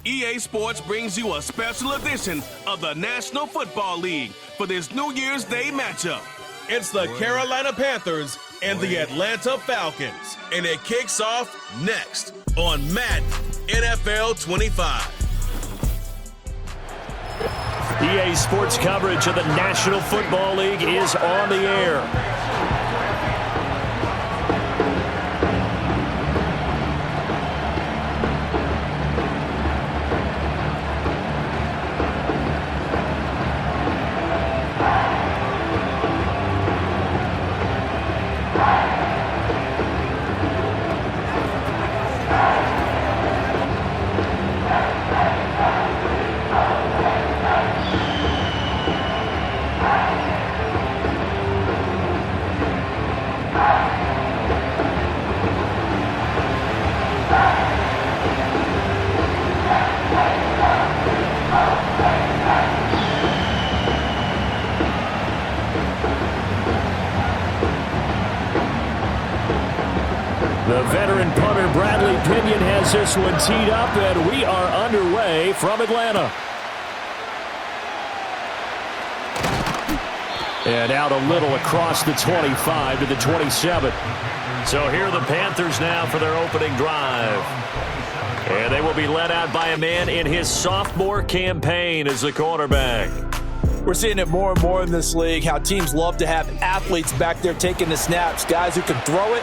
EA Sports brings you a special edition of the National Football League for this New Year's Day matchup. It's the Carolina Panthers and the Atlanta Falcons, and it kicks off next on Madden NFL 25. EA Sports coverage of the National Football League is on the air. The veteran punter Bradley Pinion has this one teed up, and we are underway from Atlanta. And out a little across the 25 to the 27. So here are the Panthers now for their opening drive. And they will be led out by a man in his sophomore campaign as the quarterback. We're seeing it more and more in this league, how teams love to have athletes back there taking the snaps, guys who can throw it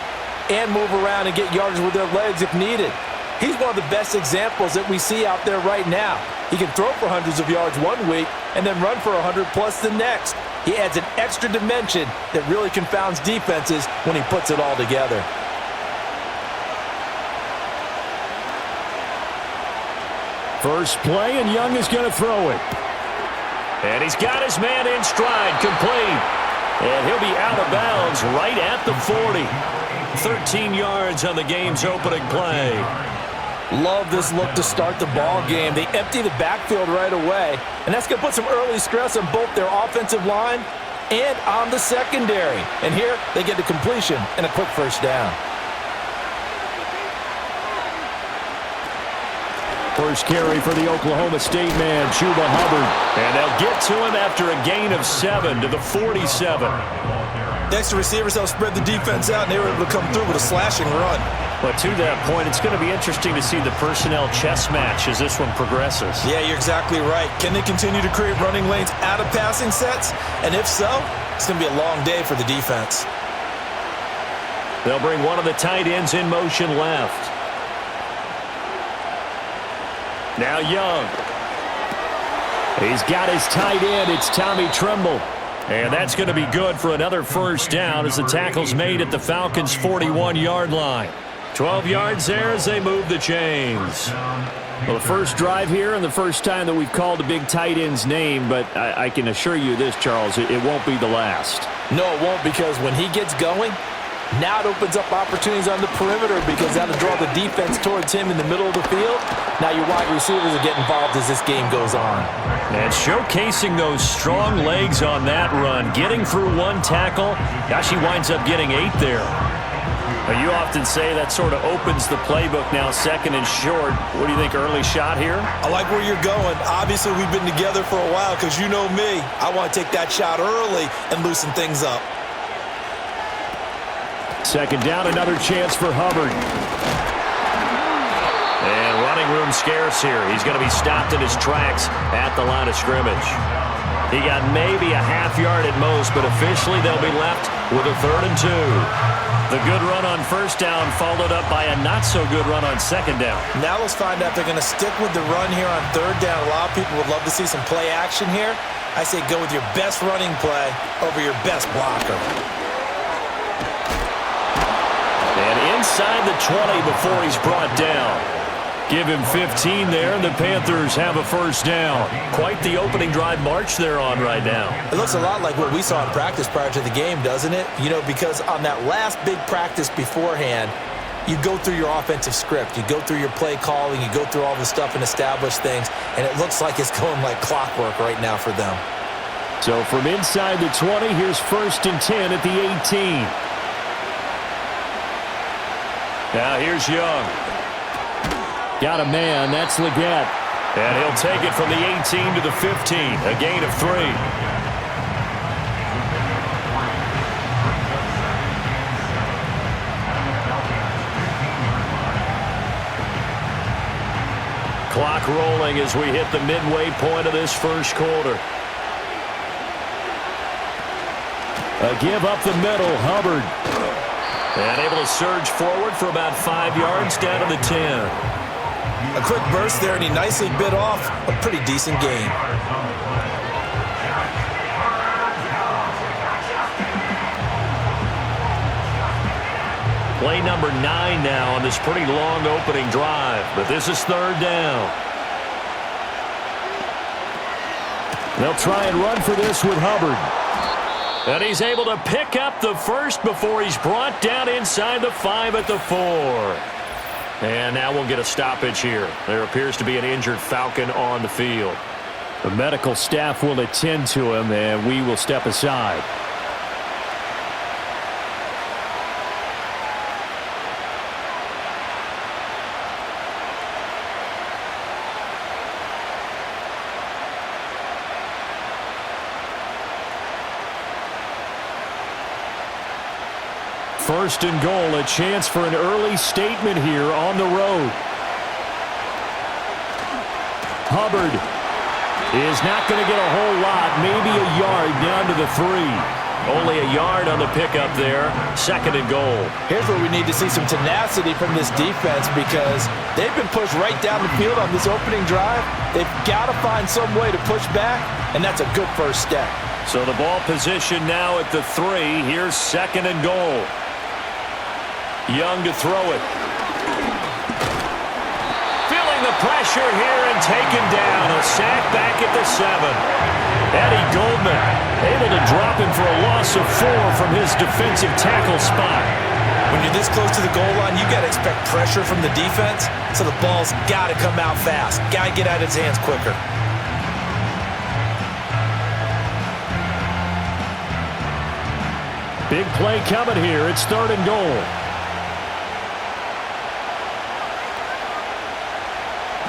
and move around and get yards with their legs if needed. He's one of the best examples that we see out there right now. He can throw for hundreds of yards one week and then run for 100 plus the next. He adds an extra dimension that really confounds defenses when he puts it all together. First play, and Young is going to throw it. And he's got his man in stride, complete. And he'll be out of bounds right at the 40. 13 yards on the game's opening play. Love this look to start the ball game. They empty the backfield right away, and that's going to put some early stress on both their offensive line and on the secondary. And here they get the completion and a quick first down. First carry for the Oklahoma State man, Chuba Hubbard. And they'll get to him after a gain of 7 to the 47. Next to receivers, they'll spread the defense out, and they were able to come through with a slashing run. But to that point, it's going to be interesting to see the personnel chess match as this one progresses. Yeah, you're exactly right. Can they continue to create running lanes out of passing sets? And if so, it's going to be a long day for the defense. They'll bring one of the tight ends in motion left. Now Young. He's got his tight end. It's Tommy Tremble. And that's going to be good for another first down as the tackle's made at the Falcons' 41-yard line. 12 yards there as they move the chains. Well, the first drive here and the first time that we've called the big tight end's name, but I can assure you this, Charles, it won't be the last. No, it won't, because when he gets going, now it opens up opportunities on the perimeter because that'll draw the defense towards him in the middle of the field. Now your wide receivers will get involved as this game goes on. And showcasing those strong legs on that run, getting through one tackle. Gosh, he winds up getting 8 there. Now, you often say that sort of opens the playbook now, second and short. What do you think, early shot here? I like where you're going. Obviously, we've been together for a while because you know me. I want to take that shot early and loosen things up. Second down, another chance for Hubbard. And running room scarce here. He's going to be stopped in his tracks at the line of scrimmage. He got maybe a half yard at most, but officially they'll be left with a 3rd and 2. The good run on first down followed up by a not-so-good run on second down. Now let's find out if they're going to stick with the run here on 3rd down. A lot of people would love to see some play action here. I say go with your best running play over your best blocker. And inside the 20 before he's brought down. Give him 15 there, and the Panthers have a first down. Quite the opening drive march they're on right now. It looks a lot like what we saw in practice prior to the game, doesn't it? You know, because on that last big practice beforehand, you go through your offensive script. You go through your play calling. You go through all the stuff and establish things, and it looks like it's going like clockwork right now for them. So from inside the 20, here's 1st and 10 at the 18. Now here's Young. Got a man. That's Leggett. And he'll take it from the 18 to the 15, a gain of 3. Clock rolling as we hit the midway point of this first quarter. A give up the middle, Hubbard. And able to surge forward for about 5 yards down to the 10. A quick burst there, and he nicely bit off a pretty decent gain. Play number 9 now on this pretty long opening drive, but this is 3rd down. They'll try and run for this with Hubbard. And he's able to pick up the first before he's brought down inside the 5 at the 4. And now we'll get a stoppage here. There appears to be an injured Falcon on the field. The medical staff will attend to him, and we will step aside. First and goal, a chance for an early statement here on the road. Hubbard is not going to get a whole lot, maybe a yard down to the 3. Only a yard on the pickup there, 2nd and goal. Here's where we need to see some tenacity from this defense because they've been pushed right down the field on this opening drive. They've got to find some way to push back, and that's a good first step. So the ball position now at the 3. Here's 2nd and goal. Young to throw it. Feeling the pressure here and taken down. A sack back at the 7. Eddie Goldman able to drop him for a loss of 4 from his defensive tackle spot. When you're this close to the goal line, you got to expect pressure from the defense, so the ball's got to come out fast. Got to get out of his hands quicker. Big play coming here. It's 3rd and goal.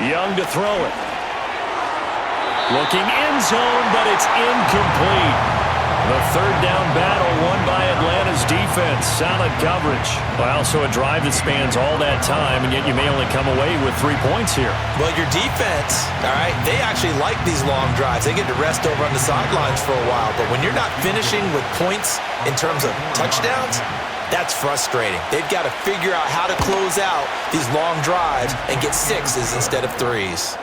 Young to throw it. Looking end zone, but it's incomplete. The 3rd down battle won by Atlanta's defense. Solid coverage. Well, so a drive that spans all that time, and yet you may only come away with 3 points here. Well, your defense, all right, they actually like these long drives. They get to rest over on the sidelines for a while. But when you're not finishing with points in terms of touchdowns, that's frustrating. They've got to figure out how to close out these long drives and get 6s instead of 3s.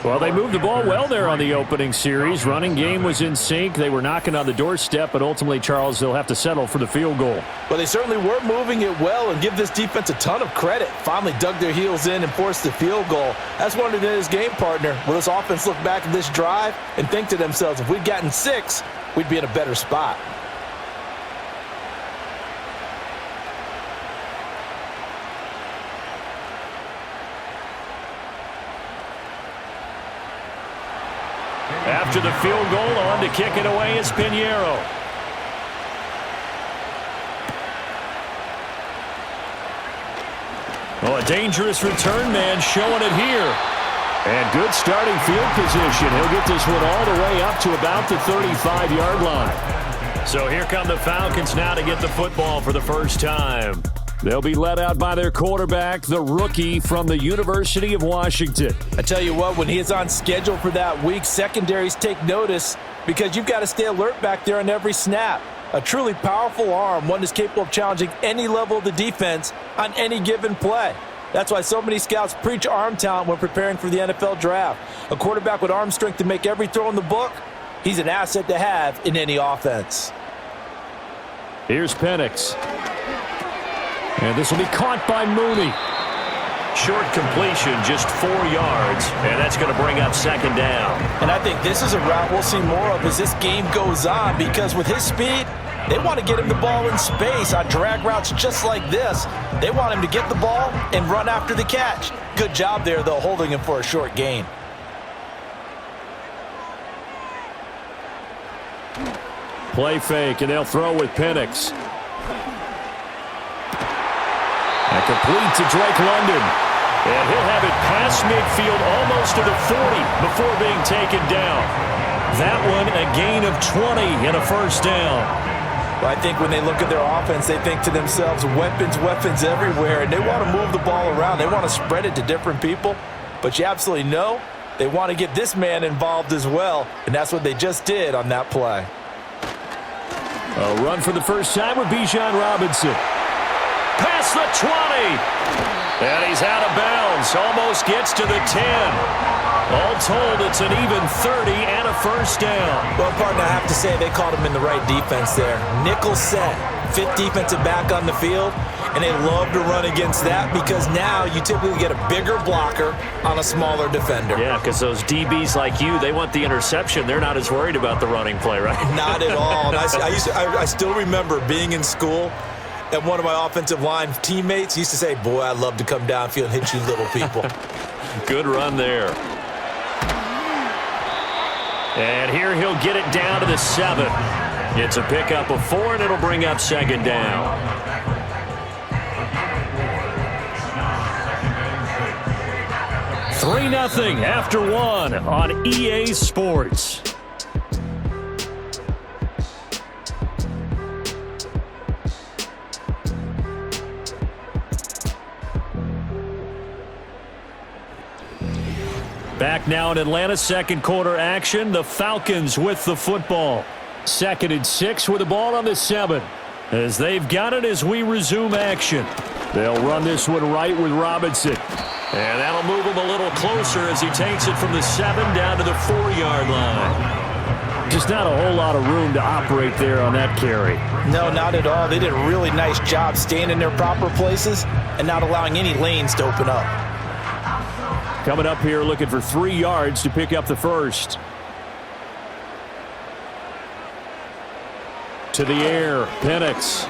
Well, they moved the ball well there on the opening series. Running game was in sync. They were knocking on the doorstep, but ultimately, Charles, they'll have to settle for the field goal. Well, they certainly were moving it well, and give this defense a ton of credit. Finally dug their heels in and forced the field goal. That's one of his game partner. Will this offense look back at this drive and think to themselves, if we'd gotten 6, we'd be in a better spot. After the field goal, on to kick it away is Pinheiro. Oh, a dangerous return man showing it here. And good starting field position. He'll get this one all the way up to about the 35-yard line. So here come the Falcons now to get the football for the first time. They'll be led out by their quarterback, the rookie from the University of Washington. I tell you what, when he is on schedule for that week, secondaries take notice because you've got to stay alert back there on every snap. A truly powerful arm, one that's capable of challenging any level of the defense on any given play. That's why so many scouts preach arm talent when preparing for the NFL draft. A quarterback with arm strength to make every throw in the book, he's an asset to have in any offense. Here's Penix. And this will be caught by Mooney. Short completion, just 4 yards, and that's going to bring up 2nd down. And I think this is a route we'll see more of as this game goes on, because with his speed, they want to get him the ball in space on drag routes just like this. They want him to get the ball and run after the catch. Good job there, though, holding him for a short gain. Play fake, and they'll throw with Penix. And complete to Drake London. And he'll have it past midfield almost to the 40 before being taken down. That one a gain of 20 and a first down. Well, I think when they look at their offense, they think to themselves, weapons, weapons everywhere, and they want to move the ball around. They want to spread it to different people. But you absolutely know they want to get this man involved as well, and that's what they just did on that play. A run for the first time with Bijan Robinson. Past the 20. And he's out of bounds. Almost gets to the 10. All told, it's an even 30 and a first down. Well, partner, I have to say they caught him in the right defense there. Nickel set, fifth defensive back on the field, and they love to run against that because now you typically get a bigger blocker on a smaller defender. Yeah, because those DBs like you, they want the interception. They're not as worried about the running play, right? Not at all. And I still remember being in school, and one of my offensive line teammates used to say, boy, I'd love to come downfield and hit you little people. Good run there. And here he'll get it down to the 7. It's a pickup of 4, and it'll bring up second down. Three 3-0 after 1 on EA Sports. Back now in Atlanta, second quarter action. The Falcons with the football. 2nd and 6 with the ball on the 7. As they've got it as we resume action. They'll run this one right with Robinson. And that'll move him a little closer as he takes it from the 7 down to the 4-yard line. Just not a whole lot of room to operate there on that carry. No, not at all. They did a really nice job staying in their proper places and not allowing any lanes to open up. Coming up here looking for 3 yards to pick up the first. To the air, Penix.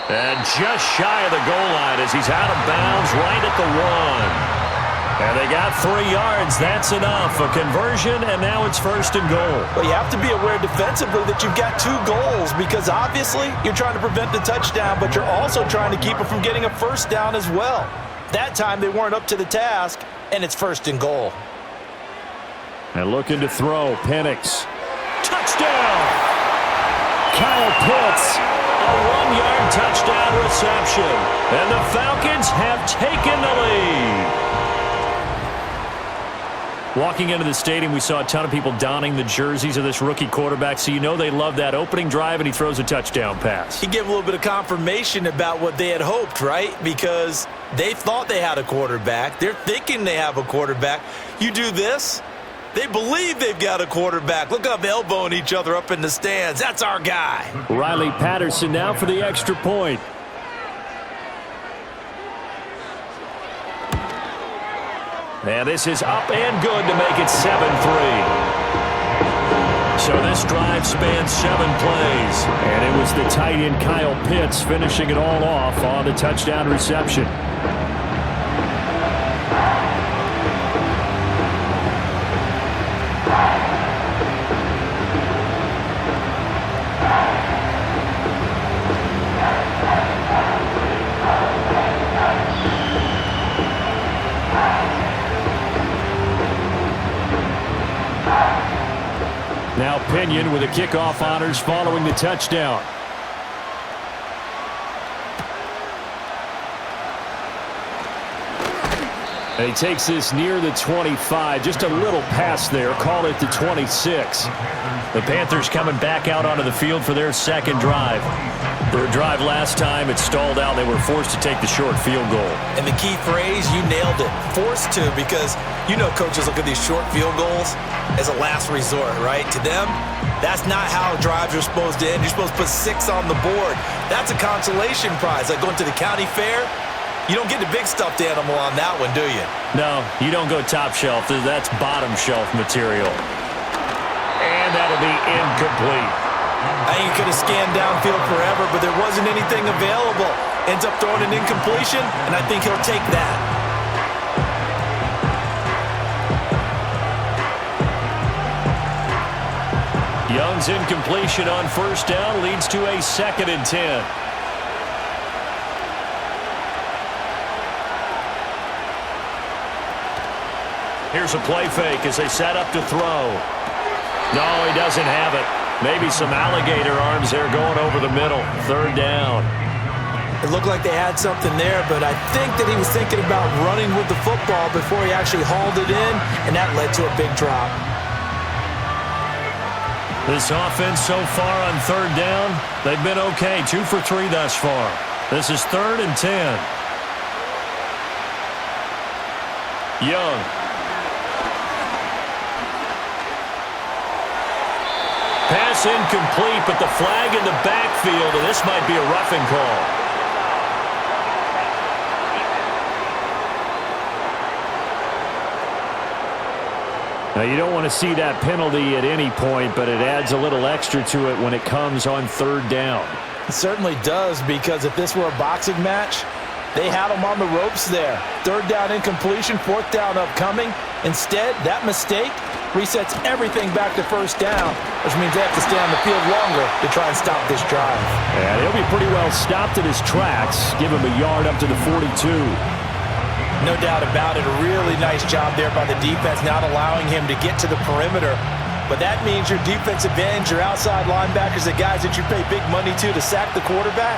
And just shy of the goal line as he's out of bounds right at the 1. And they got 3 yards. That's enough. A conversion, and now it's 1st and goal. Well, you have to be aware defensively that you've got 2 goals because obviously you're trying to prevent the touchdown, but you're also trying to keep it from getting a first down as well. That time they weren't up to the task, and it's 1st and goal. And looking to throw, Penix. Touchdown! Kyle Pitts, a 1-yard touchdown reception. And the Falcons have taken the lead. Walking into the stadium, we saw a ton of people donning the jerseys of this rookie quarterback, so you know they love that opening drive, and he throws a touchdown pass. He gave a little bit of confirmation about what they had hoped, right? Because they thought they had a quarterback. They're thinking they have a quarterback. You do this, they believe they've got a quarterback. Look up, elbowing each other up in the stands. That's our guy. Riley Patterson now for the extra point. And this is up and good to make it 7-3. So this drive spans 7 plays. And it was the tight end Kyle Pitts finishing it all off on the touchdown reception. Now Pinion with the kickoff honors following the touchdown. And he takes this near the 25. Just a little pass there. Call it the 26. The Panthers coming back out onto the field for their second drive. Their drive last time, it stalled out. They were forced to take the short field goal. And the key phrase, you nailed it. Forced to, because you know coaches look at these short field goals as a last resort, right? To them, that's not how drives are supposed to end. You're supposed to put 6 on the board. That's a consolation prize. Like going to the county fair, you don't get the big stuffed animal on that one, do you? No, you don't go top shelf. That's bottom shelf material. And that'll be incomplete. I think he could have scanned downfield forever, but there wasn't anything available. Ends up throwing an incompletion, and I think he'll take that. Young's incompletion on first down leads to a 2nd and 10. Here's a play fake as they set up to throw. No, he doesn't have it. Maybe some alligator arms there going over the middle. Third down. It looked like they had something there, but I think that he was thinking about running with the football before he actually hauled it in, and that led to a big drop. This offense so far on third down, they've been okay. 2 for 3 thus far. This is 3rd and 10. Young. Pass incomplete, but the flag in the backfield, and this might be a roughing call. Now, you don't want to see that penalty at any point, but it adds a little extra to it when it comes on third down. It certainly does, because if this were a boxing match, they had him on the ropes there. Third down incompletion, fourth down upcoming. Instead, that mistake resets everything back to first down, which means they have to stay on the field longer to try and stop this drive. And he'll be pretty well stopped at his tracks. Give him a yard up to the 42. No doubt about it. A really nice job there by the defense, not allowing him to get to the perimeter. But that means your defensive ends, your outside linebackers, the guys that you pay big money to sack the quarterback,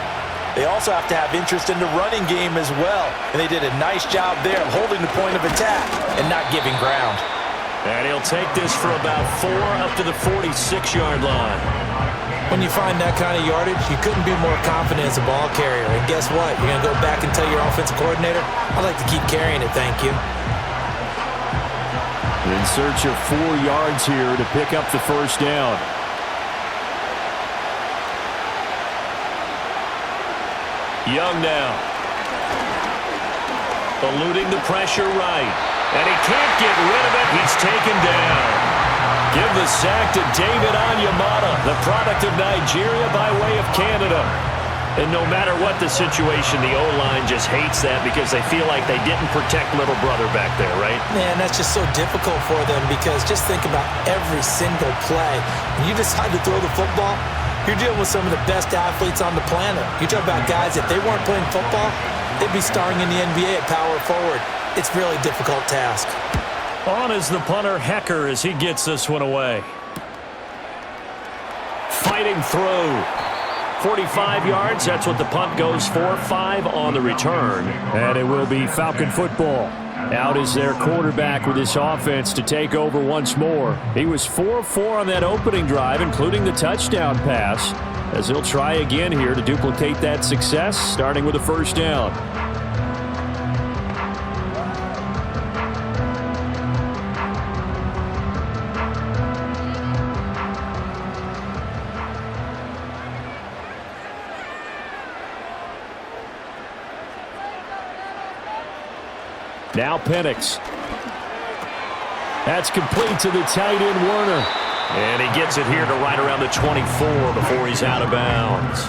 they also have to have interest in the running game as well. And they did a nice job there of holding the point of attack and not giving ground. And he'll take this for about 4 up to the 46-yard line. When you find that kind of yardage, you couldn't be more confident as a ball carrier. And guess what? You're going to go back and tell your offensive coordinator, I'd like to keep carrying it, thank you. In search of 4 yards here to pick up the first down. Young now. Eluding the pressure right. And he can't get rid of it. He's taken down. Give the sack to David Onyemata, the product of Nigeria by way of Canada. And no matter what the situation, the O-line just hates that because they feel like they didn't protect little brother back there, right? Man, that's just so difficult for them because just think about every single play. When you decide to throw the football, you're dealing with some of the best athletes on the planet. You talk about guys, if they weren't playing football, they'd be starring in the NBA at power forward. It's a really difficult task. On is the punter, Hecker, as he gets this one away. Fighting through. 45 yards, that's what the punt goes for. 5 on the return. And it will be Falcon football. Out is their quarterback with this offense to take over once more. He was 4-4 on that opening drive, including the touchdown pass, as he'll try again here to duplicate that success, starting with a first down. Now Penix. That's complete to the tight end, Werner. And he gets it here to right around the 24 before he's out of bounds.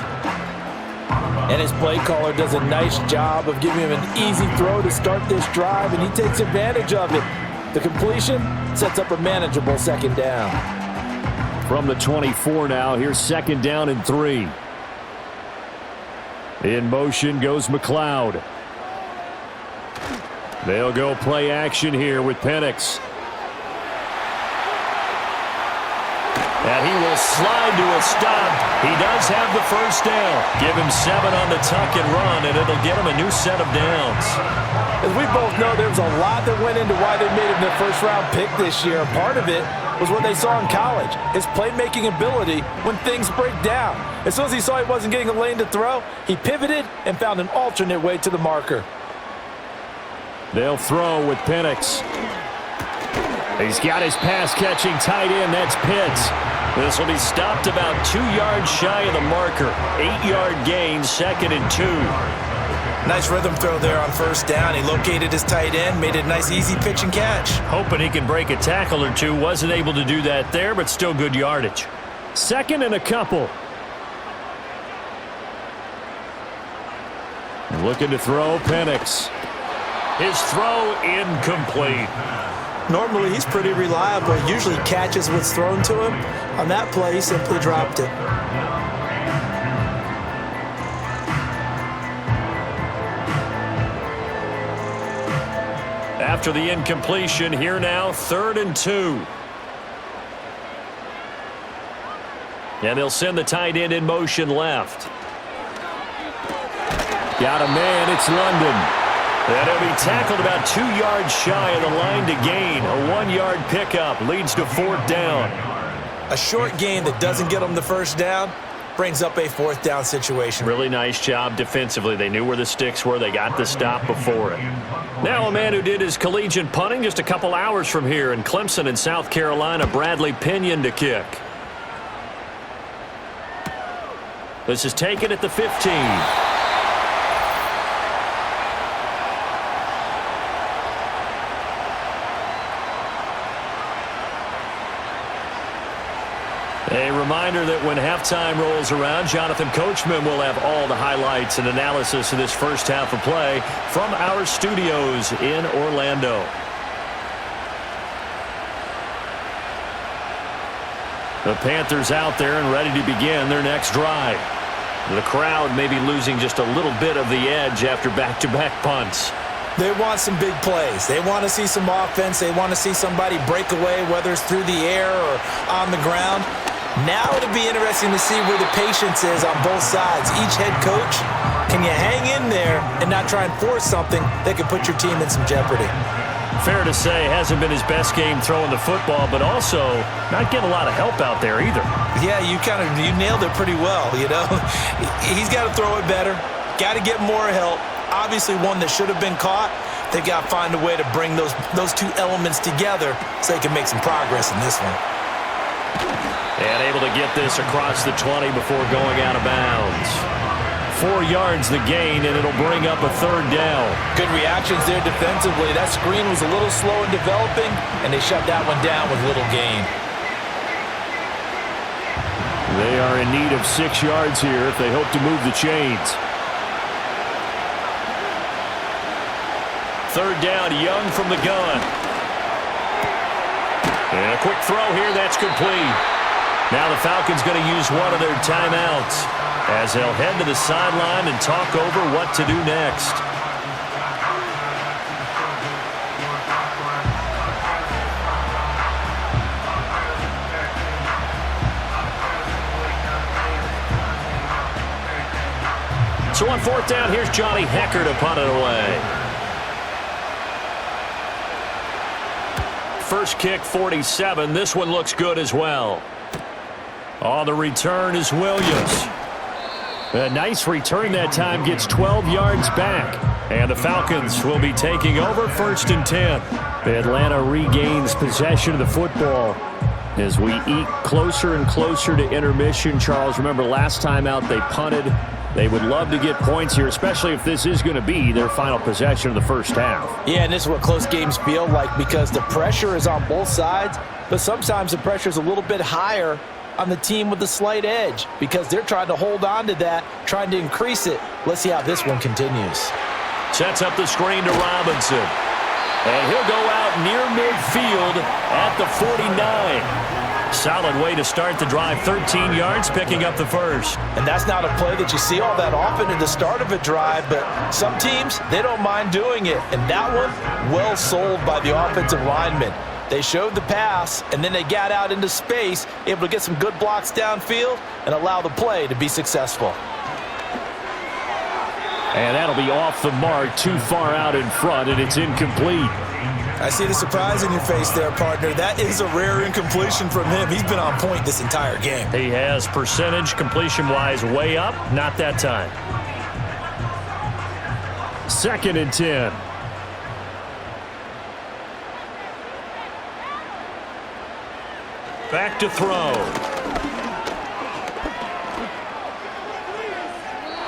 And his play caller does a nice job of giving him an easy throw to start this drive, and he takes advantage of it. The completion sets up a manageable second down. From the 24 now, here's second down and 3. In motion goes McLeod. They'll go play action here with Penix. And he will slide to a stop. He does have the first down. Give him 7 on the tuck and run, and it'll get him a new set of downs. As we both know, there's a lot that went into why they made him their first-round pick this year. Part of it was what they saw in college, his playmaking ability when things break down. As soon as he saw he wasn't getting a lane to throw, he pivoted and found an alternate way to the marker. They'll throw with Penix. He's got his pass-catching tight end. That's Pitts. This will be stopped about 2 yards shy of the marker. 8-yard gain, 2nd and 2. Nice rhythm throw there on first down. He located his tight end, made it a nice, easy pitch and catch. Hoping he can break a tackle or two. Wasn't able to do that there, but still good yardage. 2nd and a couple. Looking to throw, Penix. His throw incomplete. Normally, he's pretty reliable. He usually catches what's thrown to him. On that play, he simply dropped it. After the incompletion, here now, 3rd and 2. And they'll send the tight end in motion left. Got a man, it's London. And he'll be tackled about 2 yards shy of the line to gain. A 1-yard pickup leads to 4th down. A short gain that doesn't get them the first down brings up a 4th down situation. Really nice job defensively. They knew where the sticks were. They got the stop before it. Now a man who did his collegiate punting just a couple hours from here in Clemson in South Carolina, Bradley Pinion to kick. This is taken at the 15. A reminder that when halftime rolls around, Jonathan Coachman will have all the highlights and analysis of this first half of play from our studios in Orlando. The Panthers out there and ready to begin their next drive. The crowd may be losing just a little bit of the edge after back-to-back punts. They want some big plays. They want to see some offense. They want to see somebody break away, whether it's through the air or on the ground. Now it'll be interesting to see where the patience is on both sides. Each head coach, can you hang in there and not try and force something that could put your team in some jeopardy? Fair to say, hasn't been his best game throwing the football, but also not getting a lot of help out there either. Yeah, you nailed it pretty well, you know. He's got to throw it better, got to get more help. Obviously one that should have been caught. They've got to find a way to bring those two elements together so they can make some progress in this one. And able to get this across the 20 before going out of bounds. 4 yards the gain, and it'll bring up a 3rd down. Good reactions there defensively. That screen was a little slow in developing, and they shut that one down with little gain. They are in need of 6 yards here if they hope to move the chains. 3rd down, Young from the gun. And a quick throw here, that's complete. Now the Falcons going to use one of their timeouts as they'll head to the sideline and talk over what to do next. So on 4th down, here's Johnny Hecker to punt it away. First kick, 47. This one looks good as well. On the return is Williams. A nice return that time, gets 12 yards back. And the Falcons will be taking over 1st and 10. Atlanta regains possession of the football as we eke closer and closer to intermission. Charles, remember last time out they punted. They would love to get points here, especially if this is going to be their final possession of the first half. Yeah, and this is what close games feel like because the pressure is on both sides, but sometimes the pressure is a little bit higher on the team with the slight edge because they're trying to hold on to that, trying to increase it. Let's see how this one continues. Sets up the screen to Robinson. And he'll go out near midfield at the 49. Solid way to start the drive, 13 yards, picking up the first. And that's not a play that you see all that often at the start of a drive, but some teams, they don't mind doing it. And that one, well sold by the offensive lineman. They showed the pass, and then they got out into space, able to get some good blocks downfield and allow the play to be successful. And that'll be off the mark, too far out in front, and it's incomplete. I see the surprise in your face there, partner. That is a rare incompletion from him. He's been on point this entire game. He has percentage completion-wise way up, not that time. 2nd and 10. Back to throw.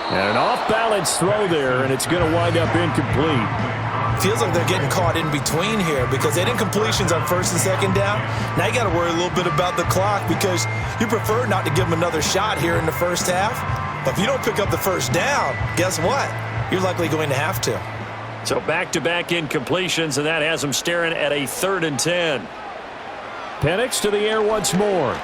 And an off-balance throw there, and it's going to wind up incomplete. Feels like they're getting caught in between here because they did incompletions on 1st and 2nd down. Now you got to worry a little bit about the clock because you prefer not to give them another shot here in the first half. But if you don't pick up the first down, guess what? You're likely going to have to. So back-to-back incompletions, and that has them staring at a 3rd and 10. Penix to the air once more.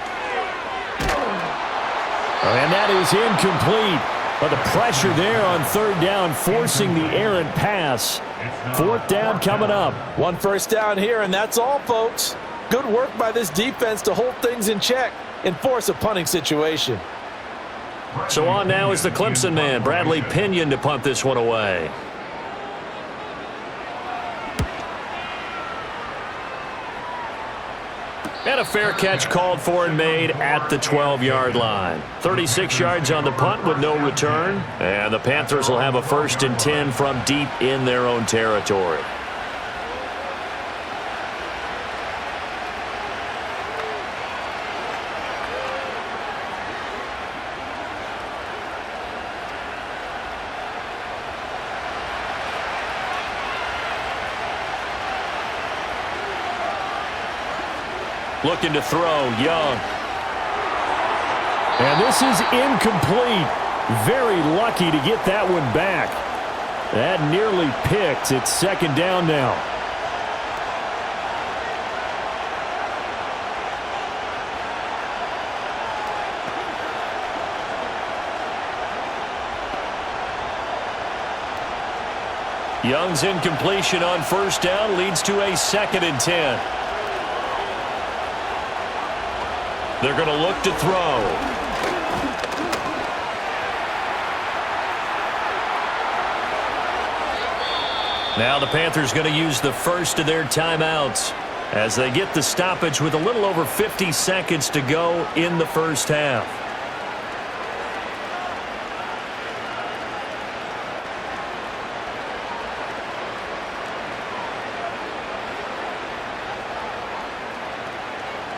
And that is incomplete. But the pressure there on third down, forcing the errant pass. Fourth down coming up. One first down here, and that's all, folks. Good work by this defense to hold things in check and force a punting situation. So on now is the Clemson man, Bradley Pinion, to punt this one away. And a fair catch called for and made at the 12-yard line. 36 yards on the punt with no return. And the Panthers will have a 1st and 10 from deep in their own territory. Looking to throw, Young. And this is incomplete. Very lucky to get that one back. That nearly picked. It's 2nd down now. Young's incompletion on 1st down leads to a 2nd and 10. They're going to look to throw. Now the Panthers going to use the first of their timeouts as they get the stoppage with a little over 50 seconds to go in the first half.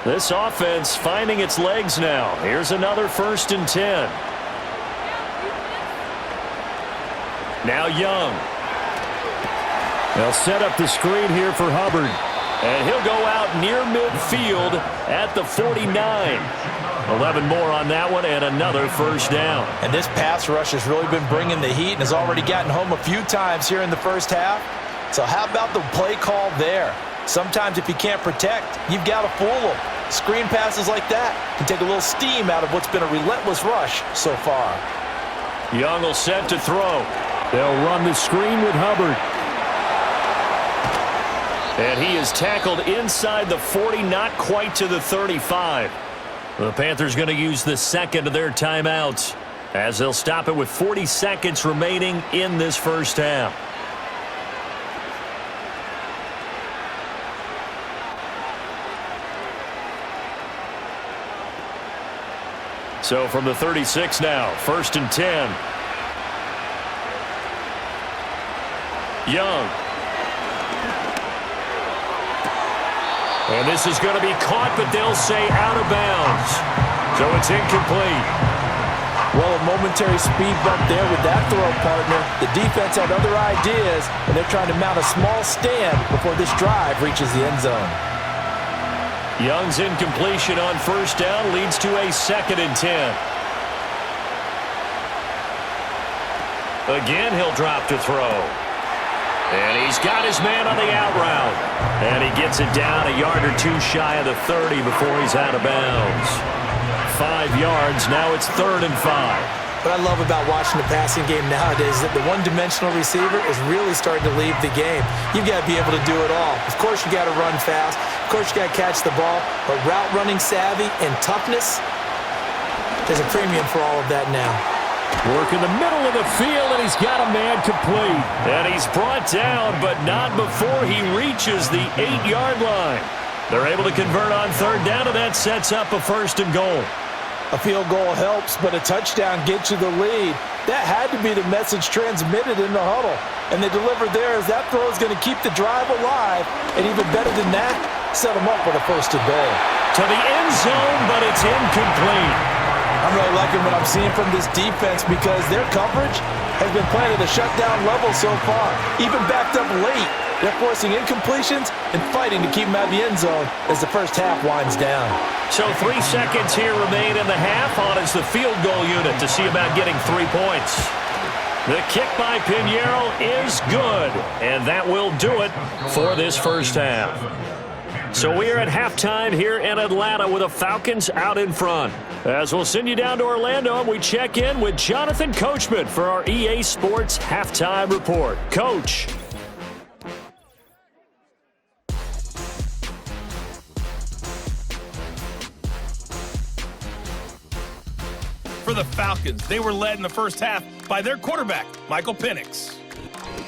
This offense finding its legs now. Here's another 1st and 10. Now Young. They'll set up the screen here for Hubbard. And he'll go out near midfield at the 49. 11 more on that one and another 1st down. And this pass rush has really been bringing the heat and has already gotten home a few times here in the first half. So how about the play call there? Sometimes if you can't protect, you've got to fool them. Screen passes like that can take a little steam out of what's been a relentless rush so far. Young will set to throw. They'll run the screen with Hubbard. And he is tackled inside the 40, not quite to the 35. The Panthers going to use the 2nd of their timeouts as they'll stop it with 40 seconds remaining in this first half. So from the 36 now, 1st and 10. Young. And this is going to be caught, but they'll say out of bounds. So it's incomplete. Well, a momentary speed bump there with that throw, partner. The defense had other ideas, and they're trying to mount a small stand before this drive reaches the end zone. Young's incompletion on 1st down leads to a 2nd and 10. Again, he'll drop to throw. And he's got his man on the out route. And he gets it down a yard or two shy of the 30 before he's out of bounds. 5 yards, now it's 3rd and 5. What I love about watching the passing game nowadays is that the one-dimensional receiver is really starting to leave the game. You've got to be able to do it all. Of course, you got to run fast. Of course, you got to catch the ball. But route running savvy and toughness, there's a premium for all of that now. Work in the middle of the field, and he's got a man complete. And he's brought down, but not before he reaches the 8-yard line. They're able to convert on 3rd down, and that sets up a 1st and goal. A field goal helps, but a touchdown gets you the lead. That had to be the message transmitted in the huddle. And they delivered there as that throw is going to keep the drive alive. And even better than that, set them up with a 1st and goal. To the end zone, but it's incomplete. I'm really liking what I'm seeing from this defense because their coverage has been playing at a shutdown level so far. Even backed up late, they're forcing incompletions and fighting to keep them out of the end zone as the first half winds down. So 3 seconds here remain in the half. On is the field goal unit to see about getting 3 points. The kick by Pinheiro is good, and that will do it for this first half. So we are at halftime here in Atlanta with the Falcons out in front. As we'll send you down to Orlando, and we check in with Jonathan Coachman for our EA Sports Halftime Report. Coach. For the Falcons, they were led in the first half by their quarterback, Michael Penix.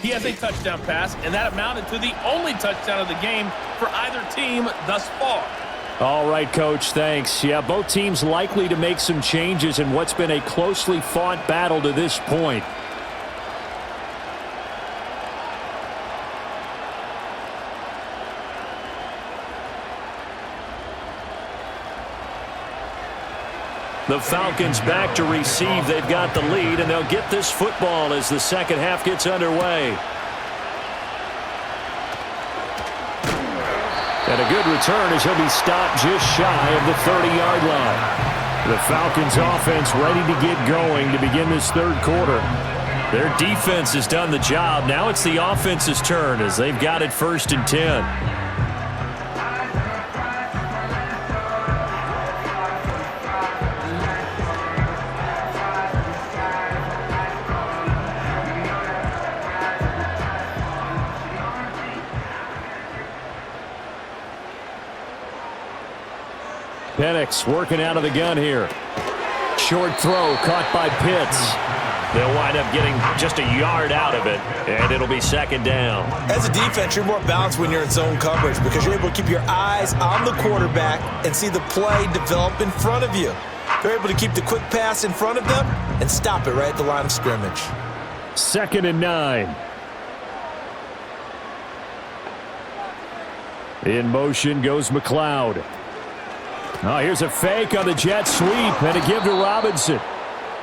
He has a touchdown pass, and that amounted to the only touchdown of the game for either team thus far. All right, Coach, thanks. Yeah, both teams likely to make some changes in what's been a closely fought battle to this point. The Falcons back to receive. They've got the lead, and they'll get this football as the second half gets underway. And a good return as he'll be stopped just shy of the 30-yard line. The Falcons offense ready to get going to begin this third quarter. Their defense has done the job. Now it's the offense's turn as they've got it 1st and 10. Penix working out of the gun here. Short throw caught by Pitts. They'll wind up getting just a yard out of it, and it'll be second down. As a defense, you're more balanced when you're in zone coverage because you're able to keep your eyes on the quarterback and see the play develop in front of you. They're able to keep the quick pass in front of them and stop it right at the line of scrimmage. 2nd and 9. In motion goes McLeod. Oh, here's a fake on the jet sweep and a give to Robinson.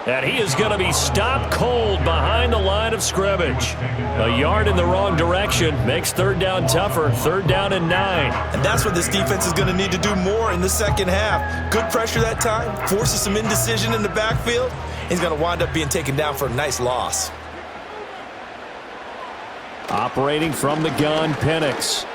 And he is going to be stopped cold behind the line of scrimmage. A yard in the wrong direction makes third down tougher. 3rd down and 9. And that's what this defense is going to need to do more in the second half. Good pressure that time, forces some indecision in the backfield. He's going to wind up being taken down for a nice loss. Operating from the gun, Penix.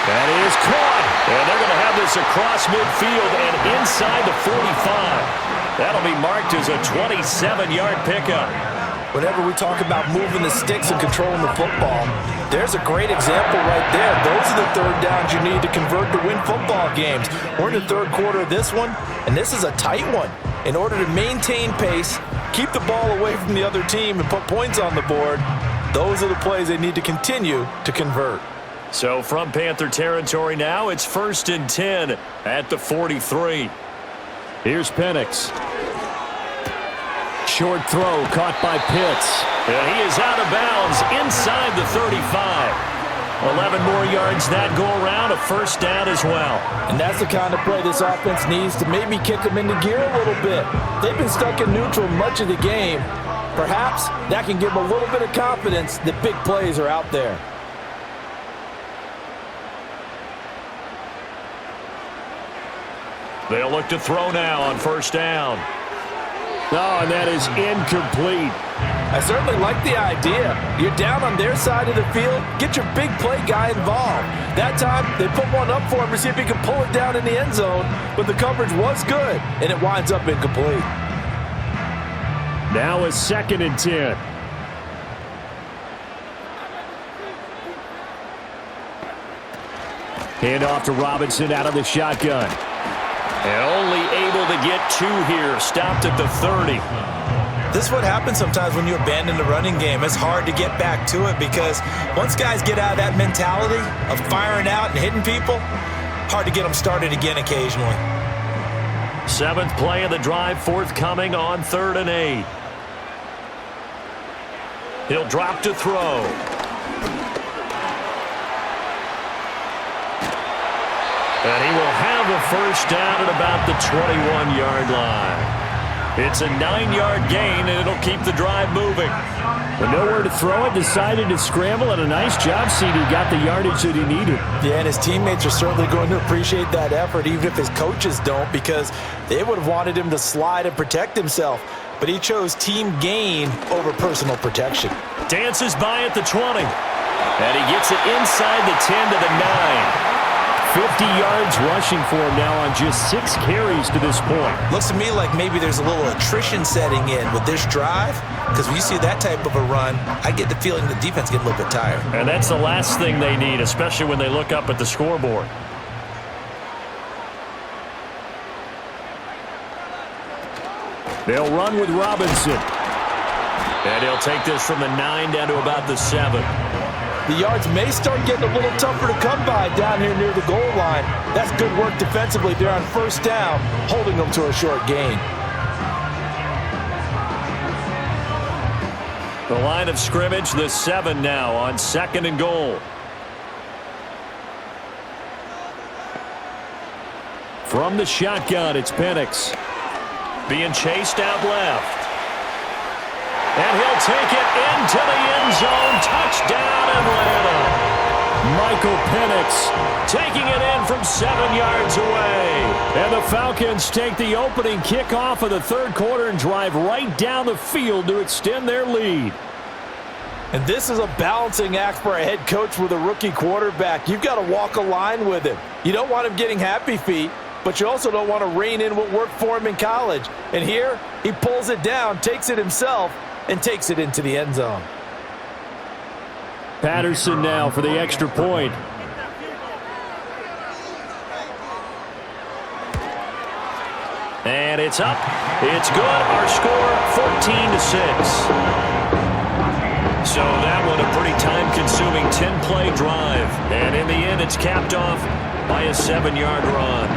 That is caught. And they're going to have this across midfield and inside the 45. That'll be marked as a 27-yard pickup. Whenever we talk about moving the sticks and controlling the football, there's a great example right there. Those are the third downs you need to convert to win football games. We're in the third quarter of this one, and this is a tight one. In order to maintain pace, keep the ball away from the other team, and put points on the board, those are the plays they need to continue to convert. So from Panther territory now, it's 1st and 10 at the 43. Here's Penix. Short throw caught by Pitts. And he is out of bounds inside the 35. 11 more yards that go around, a 1st down as well. And that's the kind of play this offense needs to maybe kick them into gear a little bit. They've been stuck in neutral much of the game. Perhaps that can give them a little bit of confidence that big plays are out there. They'll look to throw now on 1st down. Oh, and that is incomplete. I certainly like the idea. You're down on their side of the field. Get your big play guy involved. That time, they put one up for him to see if he can pull it down in the end zone, but the coverage was good, and it winds up incomplete. Now a 2nd and 10. Hand off to Robinson out of the shotgun. And only able to get 2 here. Stopped at the 30. This is what happens sometimes when you abandon the running game. It's hard to get back to it because once guys get out of that mentality of firing out and hitting people, hard to get them started again occasionally. 7th play of the drive forthcoming on 3rd and 8. He'll drop to throw. And he will have a 1st down at about the 21-yard line. It's a 9-yard gain, and it'll keep the drive moving. With nowhere to throw it, decided to scramble, and a nice job, CD. Got the yardage that he needed. Yeah, and his teammates are certainly going to appreciate that effort, even if his coaches don't, because they would have wanted him to slide and protect himself. But he chose team gain over personal protection. Dances by at the 20. And he gets it inside the 10 to the 9. 50 yards rushing for him now on just 6 carries to this point. Looks to me like maybe there's a little attrition setting in with this drive, because when you see that type of a run, I get the feeling the defense get a little bit tired. And that's the last thing they need, especially when they look up at the scoreboard. They'll run with Robinson. And he'll take this from the 9 down to about the 7. The yards may start getting a little tougher to come by down here near the goal line. That's good work defensively there on first down, holding them to a short gain. The line of scrimmage, the 7 now on 2nd and goal. From the shotgun, it's Penix. Being chased out left. And he'll take it into the end zone. Touchdown, Atlanta. Michael Penix taking it in from 7 yards away. And the Falcons take the opening kickoff of the third quarter and drive right down the field to extend their lead. And this is a balancing act for a head coach with a rookie quarterback. You've got to walk a line with him. You don't want him getting happy feet, but you also don't want to rein in what worked for him in college. And here, he pulls it down, takes it himself, and takes it into the end zone. Patterson now for the extra point. And it's up. It's good. Our score, 14-6. So that one a pretty time-consuming 10-play drive. And in the end, it's capped off by a 7-yard run.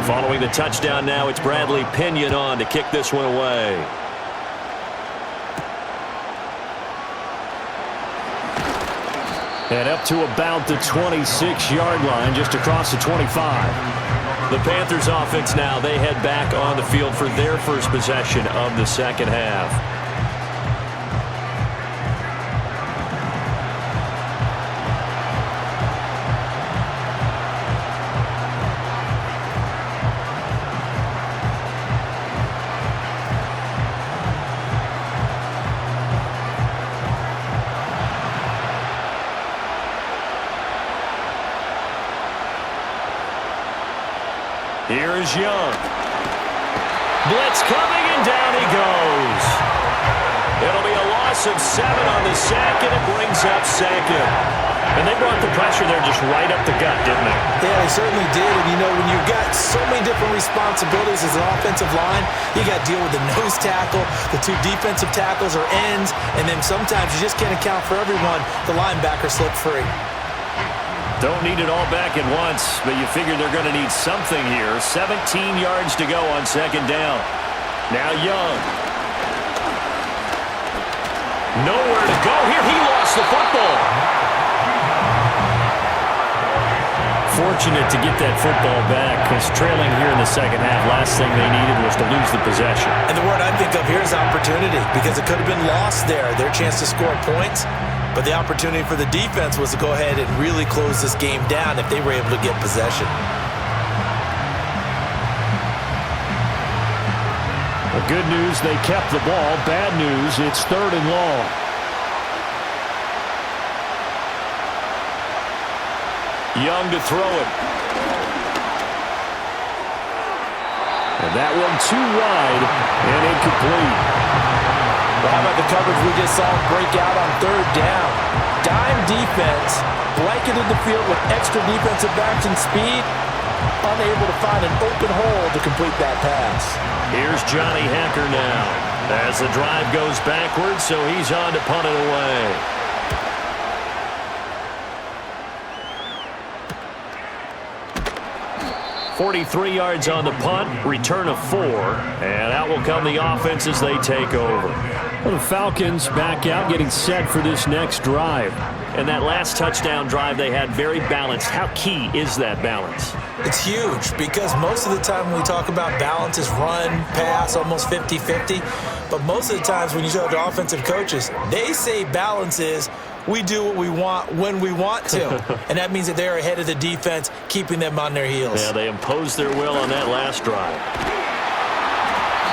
Following the touchdown now, it's Bradley Pinion on to kick this one away. And up to about the 26-yard line, just across the 25. The Panthers offense now, they head back on the field for their first possession of the second half. Here's Young. Blitz coming, and down he goes. It'll be a loss of 7 on the sack, and it brings up 2nd. And they brought the pressure there just right up the gut, didn't they? Yeah, they certainly did. And, you know, when you've got so many different responsibilities as an offensive line, you got to deal with the nose tackle, the 2 defensive tackles or ends, and then sometimes you just can't account for everyone. The linebacker slipped free. Don't need it all back at once, but you figure they're going to need something here. 17 yards to go on 2nd down. Now Young. Nowhere to go here. He lost the football. Fortunate to get that football back, because trailing here in the second half, last thing they needed was to lose the possession. And the word I think of here is opportunity, because it could have been lost there, their chance to score points. But the opportunity for the defense was to go ahead and really close this game down if they were able to get possession. Well, good news, they kept the ball. Bad news, it's 3rd and long. Young to throw it. And that one too wide and incomplete. Well, how about the coverage we just saw break out on 3rd down? Dime defense, blanketed the field with extra defensive backs and speed, unable to find an open hole to complete that pass. Here's Johnny Hacker now as the drive goes backwards, so he's on to punt it away. 43 yards on the punt, return of 4, and out will come the offense as they take over. Well, the Falcons back out, getting set for this next drive. And that last touchdown drive they had very balanced. How key is that balance? It's huge because most of the time when we talk about balance is run, pass, almost 50-50. But most of the times when you talk to offensive coaches, they say balance is we do what we want when we want to. And that means that they're ahead of the defense, keeping them on their heels. Yeah, they imposed their will on that last drive.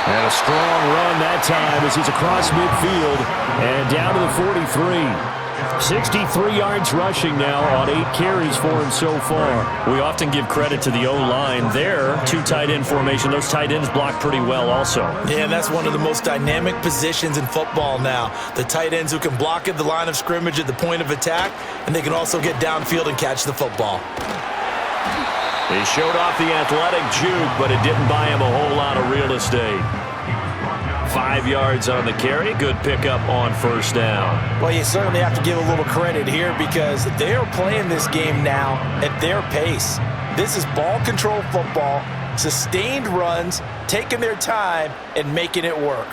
And a strong run that time as he's across midfield and down to the 43. 63 yards rushing now on 8 carries for him so far. We often give credit to the O-line. There, 2 tight end formation. Those tight ends block pretty well also. Yeah, and that's one of the most dynamic positions in football now. The tight ends who can block at the line of scrimmage at the point of attack, and they can also get downfield and catch the football. He showed off the athletic juke, but it didn't buy him a whole lot of real estate. 5 yards on the carry. Good pickup on first down. Well, you certainly have to give a little credit here because they're playing this game now at their pace. This is ball control football, sustained runs, taking their time, and making it work.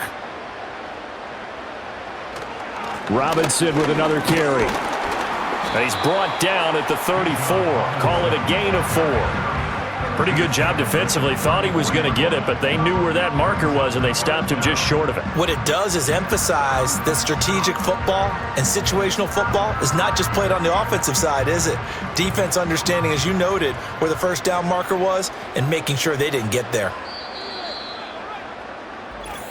Robinson with another carry. He's brought down at the 34. Call it a gain of 4. Pretty good job defensively. Thought he was going to get it, but they knew where that marker was, and they stopped him just short of it. What it does is emphasize that strategic football and situational football is not just played on the offensive side, is it? Defense understanding, as you noted, where the first down marker was and making sure they didn't get there.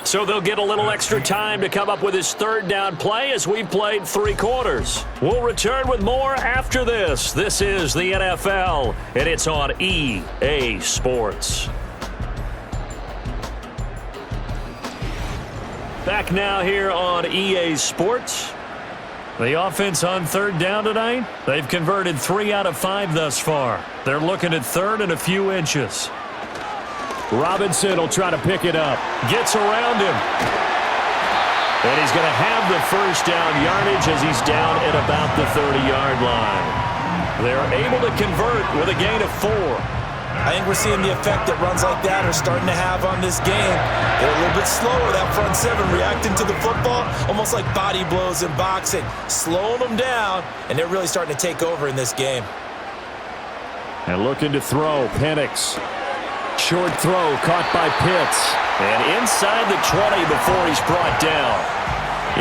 So they'll get a little extra time to come up with his third down play as we've played 3 quarters. We'll return with more after this. This is the NFL, and it's on EA Sports. Back now here on EA Sports. The offense on third down tonight, they've converted 3 out of 5 thus far. They're looking at third and a few inches. Robinson will try to pick it up. Gets around him. And he's going to have the first down yardage as he's down at about the 30-yard line. They're able to convert with a gain of 4. I think we're seeing the effect that runs like that are starting to have on this game. They're a little bit slower, that front 7, reacting to the football, almost like body blows in boxing, slowing them down, and they're really starting to take over in this game. And looking to throw, Penix. Short throw caught by Pitts. And inside the 20 before he's brought down.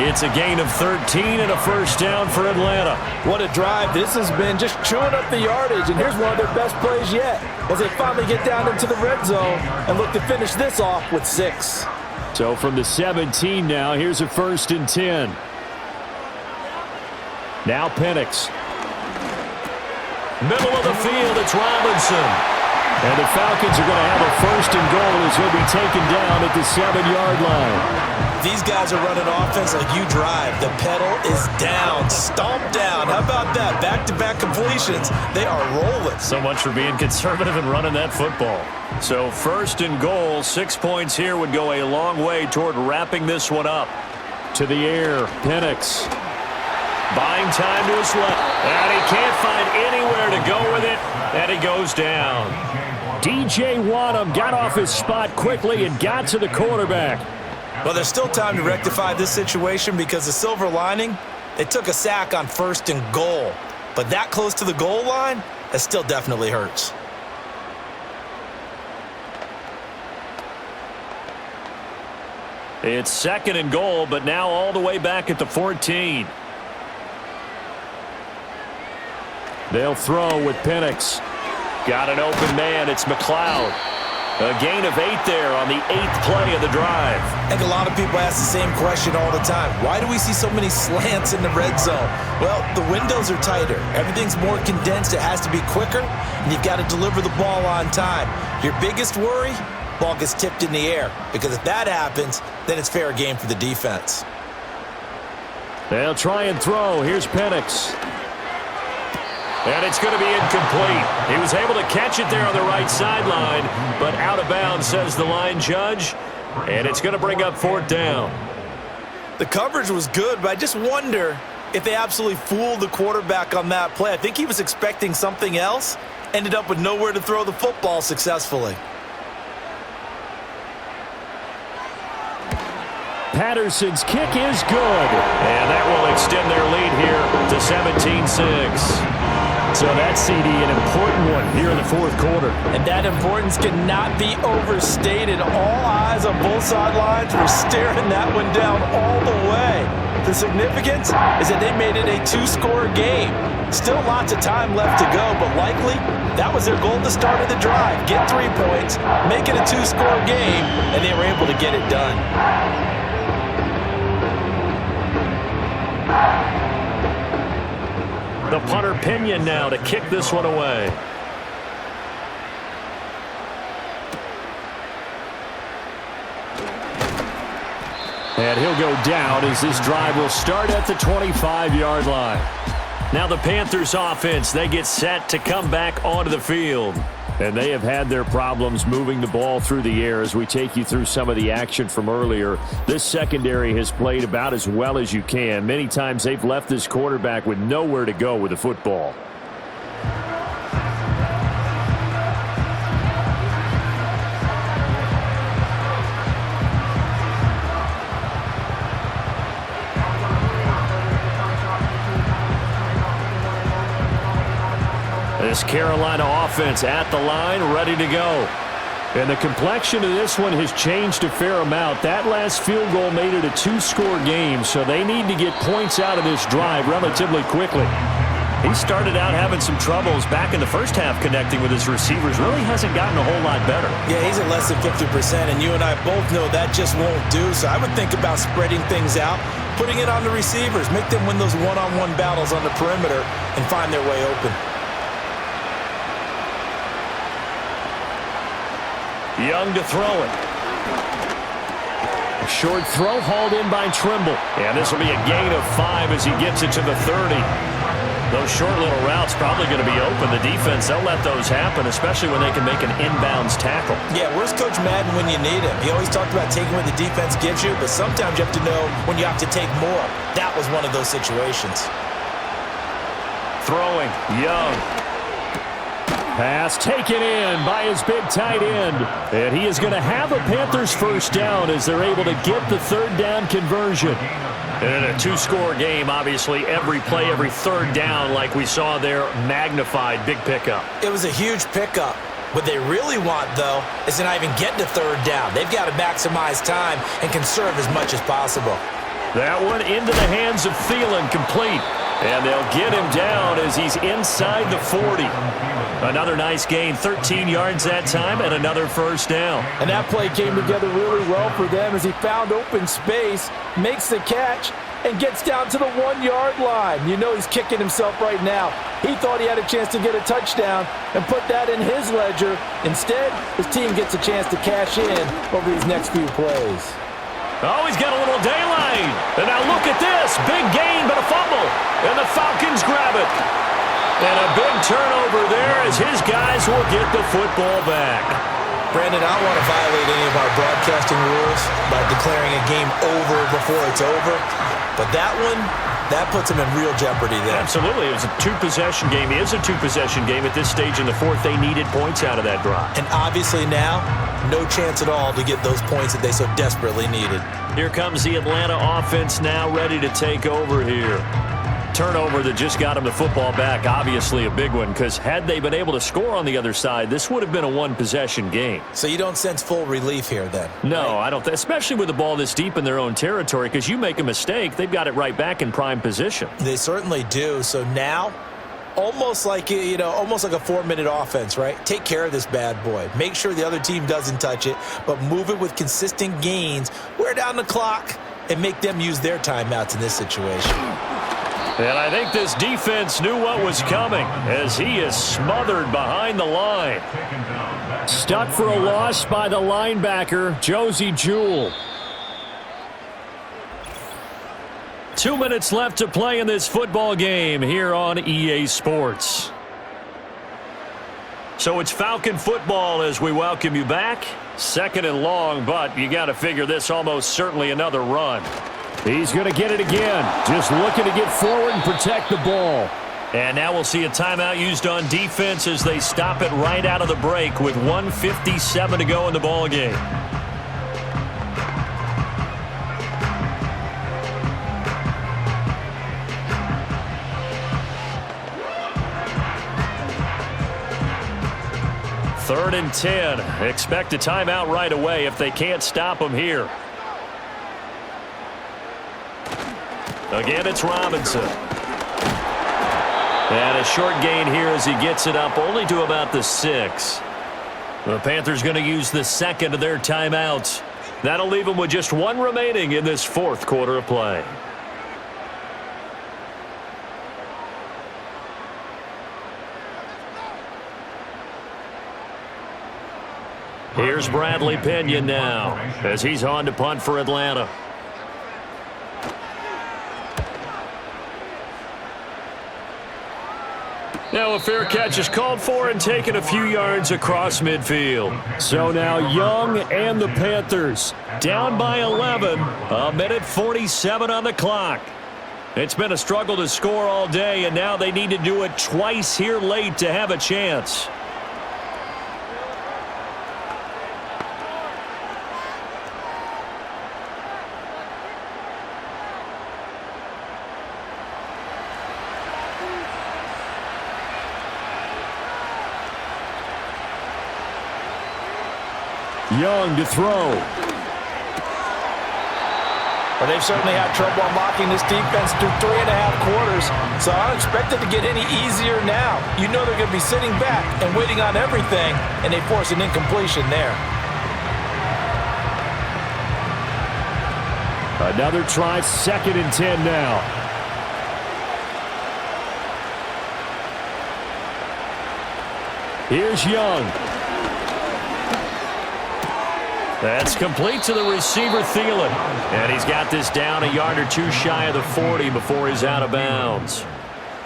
It's a gain of 13 and a first down for Atlanta. What a drive this has been, just chewing up the yardage. And here's one of their best plays yet as they finally get down into the red zone and look to finish this off with 6. So from the 17 now, here's a 1st and 10. Now Penix. Middle of the field, it's Robinson. And the Falcons are going to have a 1st and goal as he'll be taken down at the 7-yard line. These guys are running offense like you drive. The pedal is down, stomped down. How about that? Back-to-back completions. They are rolling. So much for being conservative and running that football. So 1st and goal, 6 points here would go a long way toward wrapping this one up. To the air, Penix. Buying time to his left. And he can't find anywhere to go with it. And he goes down. DJ Wadham got off his spot quickly and got to the quarterback. Well, there's still time to rectify this situation because the silver lining, they took a sack on 1st and goal. But that close to the goal line, that still definitely hurts. It's 2nd and goal, but now all the way back at the 14. They'll throw with Penix. Got an open man. It's McLeod. A gain of 8 there on the 8th play of the drive. I think a lot of people ask the same question all the time. Why do we see so many slants in the red zone? Well, the windows are tighter. Everything's more condensed. It has to be quicker, and you've got to deliver the ball on time. Your biggest worry, ball gets tipped in the air, because if that happens, then it's fair game for the defense. They'll try and throw. Here's Penix. And it's going to be incomplete. He was able to catch it there on the right sideline, but out of bounds, says the line judge. And it's going to bring up 4th down. The coverage was good, but I just wonder if they absolutely fooled the quarterback on that play. I think he was expecting something else, ended up with nowhere to throw the football successfully. Patterson's kick is good. And that will extend their lead here to 17-6. So that CD, an important one here in the fourth quarter. And that importance cannot be overstated. All eyes on both sidelines were staring that one down all the way. The significance is that they made it a two-score game. Still lots of time left to go, but likely that was their goal at the start of the drive. Get 3 points, make it a two-score game, and they were able to get it done. The punter Pinion now to kick this one away. And he'll go down as this drive will start at the 25-yard line. Now the Panthers offense, they get set to come back onto the field. And they have had their problems moving the ball through the air as we take you through some of the action from earlier. This secondary has played about as well as you can. Many times they've left this quarterback with nowhere to go with the football. This Carolina offense at the line, ready to go. And the complexion of this one has changed a fair amount. That last field goal made it a two-score game, so they need to get points out of this drive relatively quickly. He started out having some troubles back in the first half connecting with his receivers. Really hasn't gotten a whole lot better. Yeah, he's at less than 50%, and you and I both know that just won't do. So I would think about spreading things out, putting it on the receivers, make them win those one-on-one battles on the perimeter, and find their way open. Young to throw it. A short throw hauled in by Trimble. And this will be a gain of 5 as he gets it to the 30. Those short little routes probably going to be open. The defense, they'll let those happen, especially when they can make an inbounds tackle. Yeah, where's Coach Madden when you need him? He always talked about taking what the defense gives you, but sometimes you have to know when you have to take more. That was one of those situations. Throwing, Young. Pass taken in by his big tight end. And he is going to have a Panthers first down as they're able to get the third down conversion. And in a two-score game, obviously, every play, every third down, like we saw there, magnified, big pickup. It was a huge pickup. What they really want, though, is to not even get to third down. They've got to maximize time and conserve as much as possible. That one into the hands of Thielen, complete. And they'll get him down as he's inside the 40. Another nice gain, 13 yards that time, and another first down. And that play came together really well for them as he found open space, makes the catch, and gets down to the 1-yard line. You know he's kicking himself right now. He thought he had a chance to get a touchdown and put that in his ledger. Instead, his team gets a chance to cash in over these next few plays. Oh, he's got a little daylight. And now look at this. Big gain, but a fumble. And the Falcons grab it. And a big turnover there as his guys will get the football back. Brandon, I don't want to violate any of our broadcasting rules by declaring a game over before it's over. But that one, that puts him in real jeopardy there. Absolutely. It was a two-possession game. It is a two-possession game at this stage in the fourth. They needed points out of that drive. And obviously now, no chance at all to get those points that they so desperately needed. Here comes the Atlanta offense now ready to take over here. Turnover that just got him the football back, obviously a big one, because had they been able to score on the other side, this would have been a one-possession game. So you don't sense full relief here then? No, right? I don't, especially with the ball this deep in their own territory, because you make a mistake, they've got it right back in prime position. They certainly do. So now, almost like a 4-minute offense, right? Take care of this bad boy. Make sure the other team doesn't touch it, but move it with consistent gains. Wear down the clock and make them use their timeouts in this situation. And I think this defense knew what was coming as he is smothered behind the line. Stuck for a loss by the linebacker, Josie Jewell. 2 minutes left to play in this football game here on EA Sports. So it's Falcon football as we welcome you back. Second and long, but you got to figure this almost certainly another run. He's going to get it again. Just looking to get forward and protect the ball. And now we'll see a timeout used on defense as they stop it right out of the break with 1:57 to go in the ball game. 3rd and 10. Expect a timeout right away if they can't stop them here. Again, it's Robinson. And a short gain here as he gets it up only to about the 6. The Panthers going to use the second of their timeouts. That'll leave them with just one remaining in this 4th quarter of play. Here's Bradley Pinion now as he's on to punt for Atlanta. Now a fair catch is called for and taken a few yards across midfield. So now Young and the Panthers down by 11. A minute 47 on the clock. It's been a struggle to score all day, and now they need to do it twice here late to have a chance. Young to throw. Well, they've certainly had trouble unlocking this defense through 3.5 quarters, so I don't expect it to get any easier now. You know they're going to be sitting back and waiting on everything, and they force an incompletion there. Another try, 2nd and 10 now. Here's Young. That's complete to the receiver, Thielen. And he's got this down a yard or two shy of the 40 before he's out of bounds.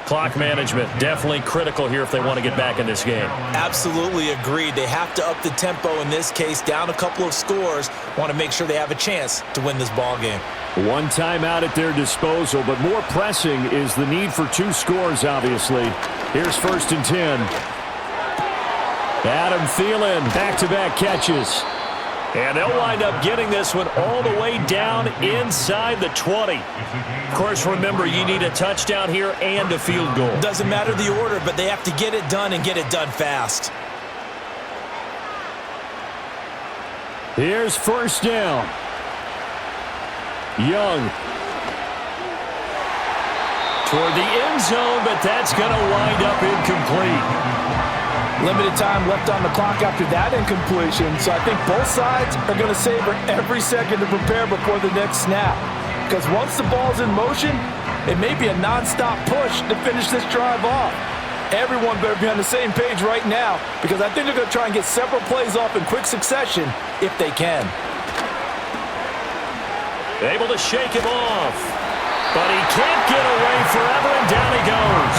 Clock management, definitely critical here if they want to get back in this game. Absolutely agreed. They have to up the tempo in this case, down a couple of scores. Want to make sure they have a chance to win this ball game. One timeout at their disposal, but more pressing is the need for 2 scores, obviously. Here's 1st and 10. Adam Thielen, back-to-back catches. And they'll wind up getting this one all the way down inside the 20. Of course, remember, you need a touchdown here and a field goal. Doesn't matter the order, but they have to get it done and get it done fast. Here's 1st down. Young. Toward the end zone, but that's going to wind up incomplete. Limited time left on the clock after that incompletion, so I think both sides are going to savor every second to prepare before the next snap. Because once the ball's in motion, it may be a nonstop push to finish this drive off. Everyone better be on the same page right now, because I think they're going to try and get several plays off in quick succession if they can. Able to shake him off, but he can't get away forever, and down he goes.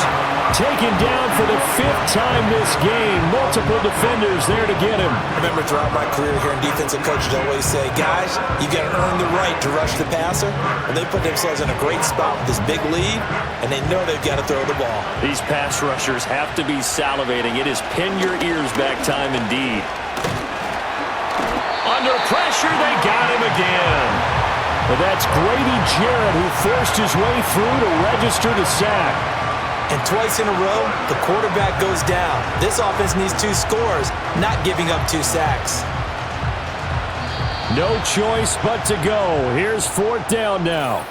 Taken down for the 5th time this game. Multiple defenders there to get him. I remember throughout my career here in defensive coaches always say, guys, you got to earn the right to rush the passer. And they put themselves in a great spot with this big lead, and they know they've got to throw the ball. These pass rushers have to be salivating. It is pin your ears back time indeed. Under pressure, they got him again. Well, that's Grady Jarrett who forced his way through to register the sack. And twice in a row, the quarterback goes down. This offense needs 2 scores, not giving up 2 sacks. No choice but to go. Here's 4th down now.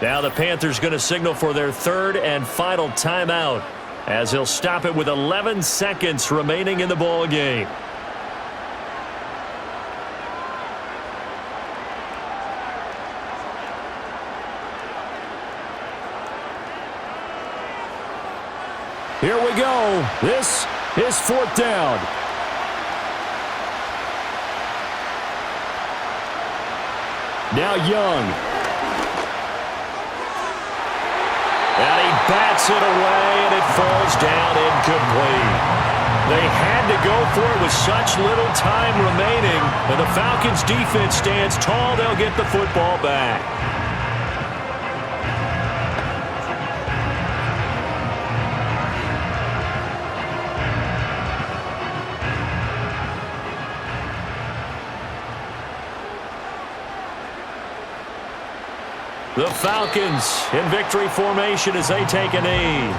Now the Panthers going to signal for their 3rd and final timeout as he'll stop it with 11 seconds remaining in the ball game. Here we go. This is 4th down. Now Young. And he bats it away, and it falls down incomplete. They had to go for it with such little time remaining. And the Falcons' defense stands tall. They'll get the football back. The Falcons in victory formation as they take a knee.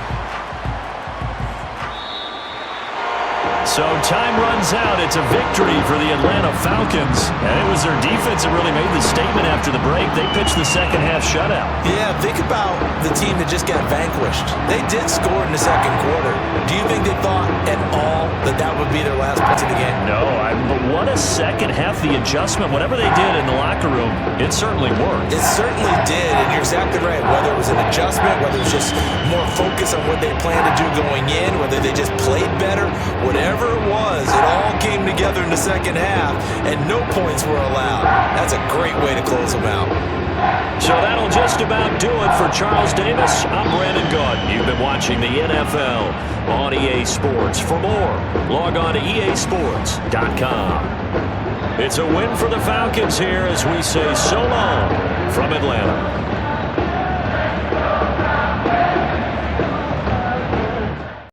So time runs out. It's a victory for the Atlanta Falcons. And it was their defense that really made the statement after the break. They pitched the second half shutout. Yeah, think about the team that just got vanquished. They did score in the second quarter. Do you think they thought at all that that would be their last point of the game? No, but what a second half. The adjustment, whatever they did in the locker room, it certainly worked. It certainly did, and you're exactly right. Whether it was an adjustment, whether it was just more focus on what they planned to do going in, whether they just played better, whatever it was, it all came together in the second half, and no points were allowed. That's a great way to close them out. So that'll just about do it for Charles Davis. I'm Brandon Gaudin. You've been watching the NFL on EA Sports. For more, log on to easports.com. It's a win for the Falcons here as we say so long from Atlanta.